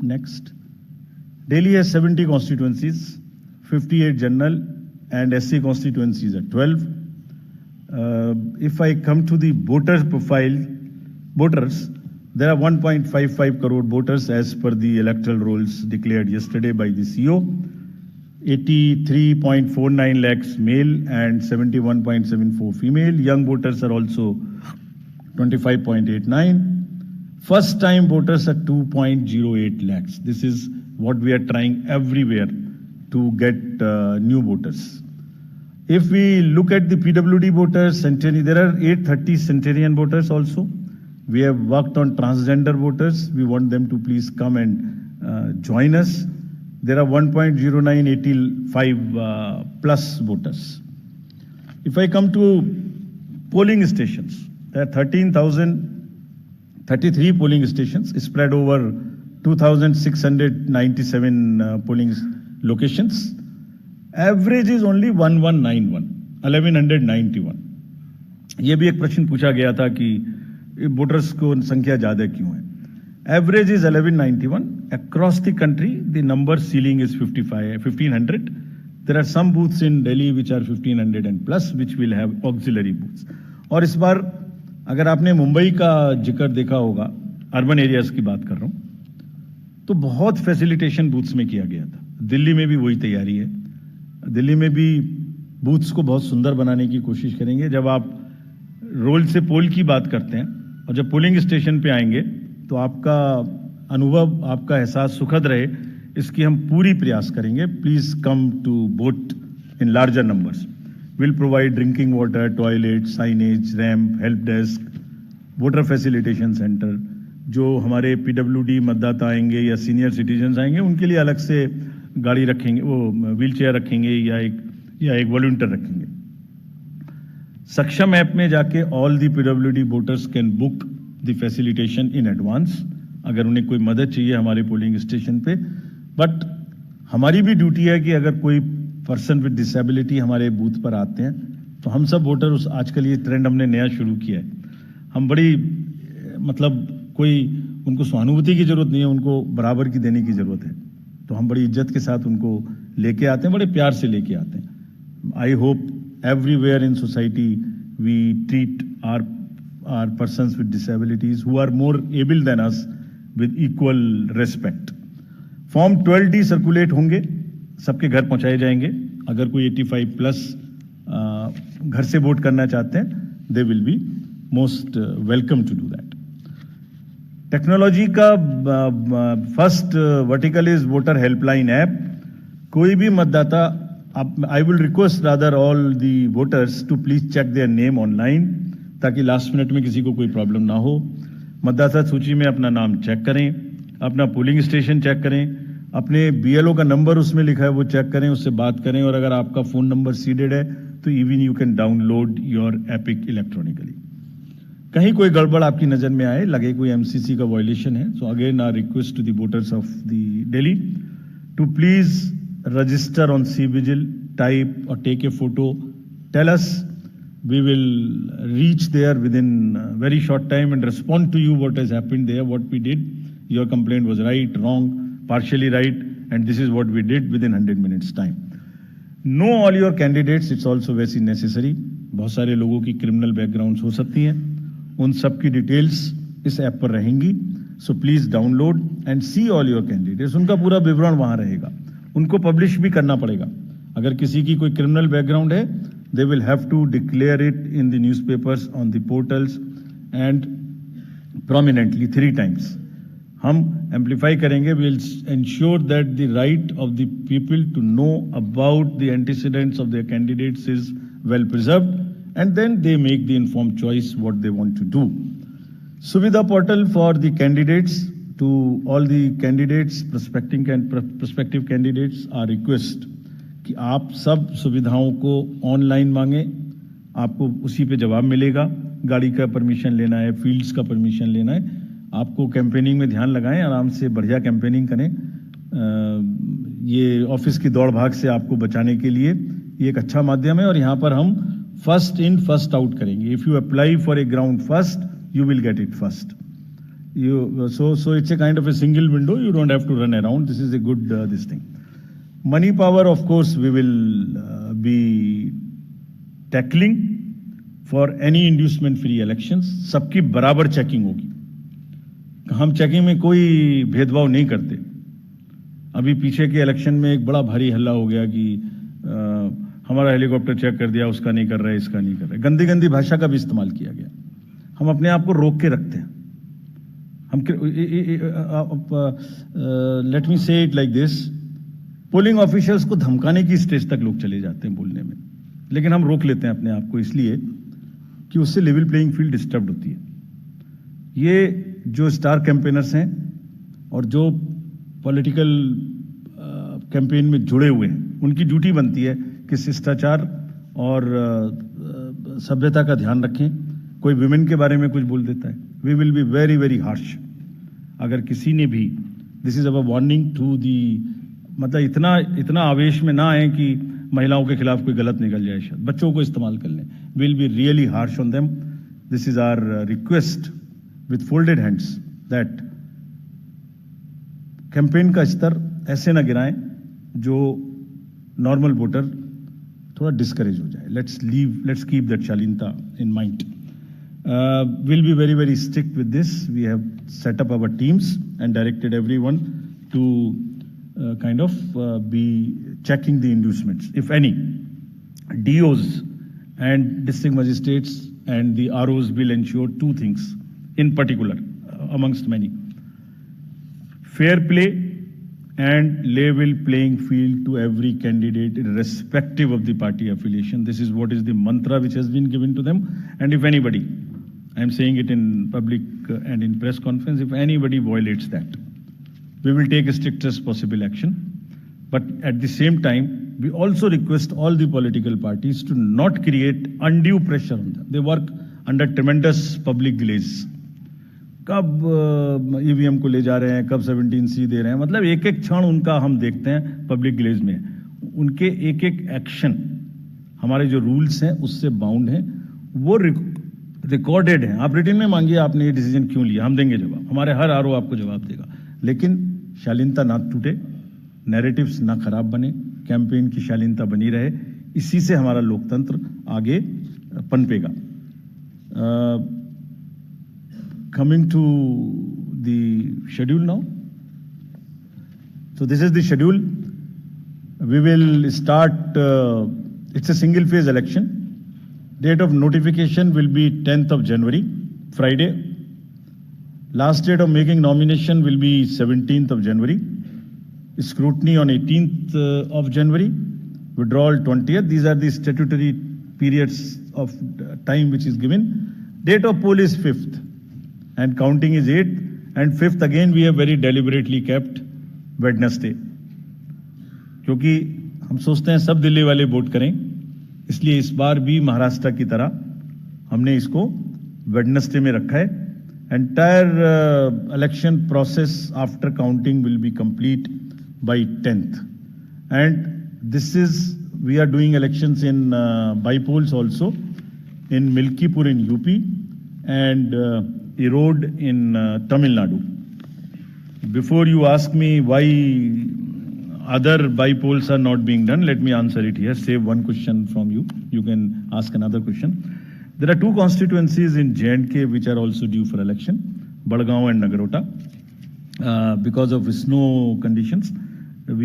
Next. Delhi has 70 constituencies, 58 general and SC constituencies are 12. If I come to the voter profile, voters, there are 1.55 crore voters as per the electoral rolls declared yesterday by the CO. 83.49 lakhs male and 71.74 female. Young voters are also 25.89. First time voters are 2.08 lakhs. This is what we are trying everywhere to get new voters. If we look at the PWD voters, there are 830 centenarian voters also. We have worked on transgender voters. We want them to please come and join us. There are 1.0985 plus voters. If I come to polling stations, there are 13,033 polling stations spread over 2,697 polling locations. Average is only 1191. ये भी एक प्रश्न पूछा गया था कि voters को संख्या ज्यादा क्यों है. Average is 1191. Across the country, the number ceiling is 1500. There are some booths in Delhi which are 1500 and plus, which will have auxiliary booths. और इस बार अगर आपने मुंबई का जिक्र देखा होगा, अर्बन एरियाज की बात कर रहा हूं, तो बहुत फैसिलिटेशन बूथ्स में किया गया था. दिल्ली में भी वही तैयारी है. दिल्ली में भी बूथ्स को बहुत सुंदर बनाने की कोशिश करेंगे. जब आप रोल से पोल की बात करते हैं और जब पोलिंग स्टेशन पे आएंगे तो आपका अनुभव, आपका एहसास सुखद रहे, इसकी हम पूरी प्रयास करेंगे. Please come to vote in larger numbers. Will provide drinking water, toilet, signage, ramp, help desk, voter facilitation centre. जो हमारे PWD मतदाता आएंगे या सीनियर सिटीजन्स आएंगे, उनके लिए अलग से गाड़ी रखेंगे, वो व्हील चेयर रखेंगे या एक वॉलंटियर रखेंगे. सक्षम ऐप में जाके all the PWD voters can book the facilitation in advance अगर उन्हें कोई मदद चाहिए हमारे पोलिंग स्टेशन पे. बट हमारी भी ड्यूटी है कि अगर कोई पर्सन विद डिसेबिलिटी हमारे बूथ पर आते हैं तो हम सब वोटर आजकल ये ट्रेंड हमने नया शुरू किया है. हम बड़ी कोई उनको सहानुभूति की जरूरत नहीं है, उनको बराबर की देने की जरूरत है. तो हम बड़ी इज्जत के साथ उनको लेके आते हैं, बड़े प्यार से लेके आते हैं. I hope everywhere in society we treat our persons with disabilities who are more able than us with equal respect. Form 12D circulate होंगे, सबके घर पहुंचाए जाएंगे. अगर कोई 85 प्लस घर से वोट करना चाहते हैं, they will be most welcome to do that. Technology का first vertical is voter helpline app. कोई भी मतदाता, I will request rather all the voters to please check their name online ताकि लास्ट मिनट में किसी को कोई प्रॉब्लम ना हो. मतदाता सूची में अपना नाम चेक करें, अपना पोलिंग स्टेशन चेक करें, अपने BLO का नंबर उसमें लिखा है वो चेक करें, उससे बात करें. और अगर आपका फोन नंबर सीडेड है तो even you can download your epic electronically. कहीं कोई गड़बड़ आपकी नजर में आए, लगे कोई MCC का वायलेशन है, so again our request to the voters of the Delhi to please register on CVGIL, type or take a photo, tell us. We will reach there within a very short time and respond to you what has happened there, what we did. Your complaint was right, wrong, partially right, and this is what we did within 100 minutes time. Know all your candidates, it's also very necessary. बहुत सारे लोगों की criminal backgrounds हो सकती हैं, उन सब की डिटेल्स इस ऐप पर रहेंगी. So please download and see all your candidates. उनका पूरा विवरण वहां रहेगा, उनको पब्लिश भी करना पड़ेगा. अगर किसी की कोई क्रिमिनल बैकग्राउंड है, they will have to declare it in the newspapers, on the portals and prominently 3 times. हम एम्पलीफाई करेंगे. Will ensure that the right of the people to know about the antecedents of their candidates is well preserved and then they make the informed choice what they want to do. सुविधा portal for the candidates. To all the candidates, prospective candidates, our request कि आप सब सुविधाओं को online मांगे, आपको उसी पे जवाब मिलेगा. गाड़ी का परमिशन लेना है, फील्ड्स का परमिशन लेना है, आपको कैंपेनिंग में ध्यान लगाएं, आराम से बढ़िया कैंपेनिंग करें. ये ऑफिस की दौड़ भाग से आपको बचाने के लिए ये एक अच्छा माध्यम है. और यहाँ पर हम फर्स्ट इन फर्स्ट आउट करेंगे. If you apply for a ground first, you will get it first. So it's a kind of a single window. You don't have to run around. This is a good this thing. Money power, of course, we will be tackling for any inducement free elections. सबकी बराबर checking होगी. हम checking में कोई भेदभाव नहीं करते. अभी पीछे के इलेक्शन में एक बड़ा भारी हल्ला हो गया कि हमारा हेलीकॉप्टर चेक कर दिया, उसका नहीं कर रहा है, इसका नहीं कर रहा है. गंदी गंदी भाषा का भी इस्तेमाल किया गया. हम अपने आप को रोक के रखते हैं. हम लेट मी से it like this, polling officials को धमकाने की स्टेज तक लोग चले जाते हैं बोलने में, लेकिन हम रोक लेते हैं अपने आप को इसलिए कि उससे लेवल प्लेइंग फील्ड डिस्टर्ब होती है. ये जो स्टार कैंपेनर्स हैं और जो पॉलिटिकल कैंपेन में जुड़े हुए हैं, उनकी ड्यूटी बनती है कि शिष्टाचार और सभ्यता का ध्यान रखें. कोई विमेन के बारे में कुछ बोल देता है, we will be very very harsh. अगर किसी ने भी, this is our warning to the, मतलब इतना आवेश में ना आए कि महिलाओं के खिलाफ कोई गलत निकल जाए, शायद बच्चों को इस्तेमाल कर लें. Will be really harsh on them. This is our request with folded hands that campaign का स्तर ऐसे ना गिराएं जो नॉर्मल वोटर थोड़ा डिस्करेज हो जाए. लेट्स कीप दैट शालीनता in mind. We'll be very, very strict with this. We have set up our teams and directed everyone to kind of be checking the inducements, if any. DOs and district magistrates and the ROs will ensure two things in particular, amongst many. Fair play and level playing field to every candidate irrespective of the party affiliation. This is what is the mantra which has been given to them. And if anybody, I am saying it in public and in press conference, if anybody violates that, we will take strictest possible action. But at the same time, we also request all the political parties to not create undue pressure on them. They work under tremendous public delays. कब EVM को ले जा रहे हैं, कब 17C दे रहे हैं, मतलब एक एक क्षण उनका हम देखते हैं पब्लिक डिलेज में. उनके एक एक एक्शन हमारे जो रूल्स हैं उससे बाउंड हैं, वो रिकॉर्डेड हैं. आप रिटन में मांगिए आपने ये डिसीजन क्यों लिया, हम देंगे जवाब. हमारे हर आरओ आपको जवाब देगा. लेकिन शालीनता ना टूटे, नैरेटिव्स ना खराब बने, कैंपेन की शालीनता बनी रहे. इसी से हमारा लोकतंत्र आगे पनपेगा. Coming to the schedule now. So this is the schedule. We will start, it's a single phase election. Date of notification will be 10th of January, Friday. Last date of making nomination will be 17th of January. Scrutiny on 18th of January. Withdrawal 20th. These are the statutory periods of time which is given. Date of poll is 5th. And counting is 8th, and 5th again we have very deliberately kept Wednesday. क्योंकि हम सोचते हैं सब दिल्ली वाले vote करें, इसलिए इस बार भी महाराष्ट्र की तरह हमने इसको वेडनेसडे में रखा है. Entire election process after counting will be complete by 10th. And this is, we are doing elections in bypolls also in Milkipur in UP and Erode in Tamil Nadu. Before you ask me why other by-polls are not being done, let me answer it here. Save one question from you. You can ask another question. There are two constituencies in J&K which are also due for election, Badgaon and Nagarota. Because of snow conditions,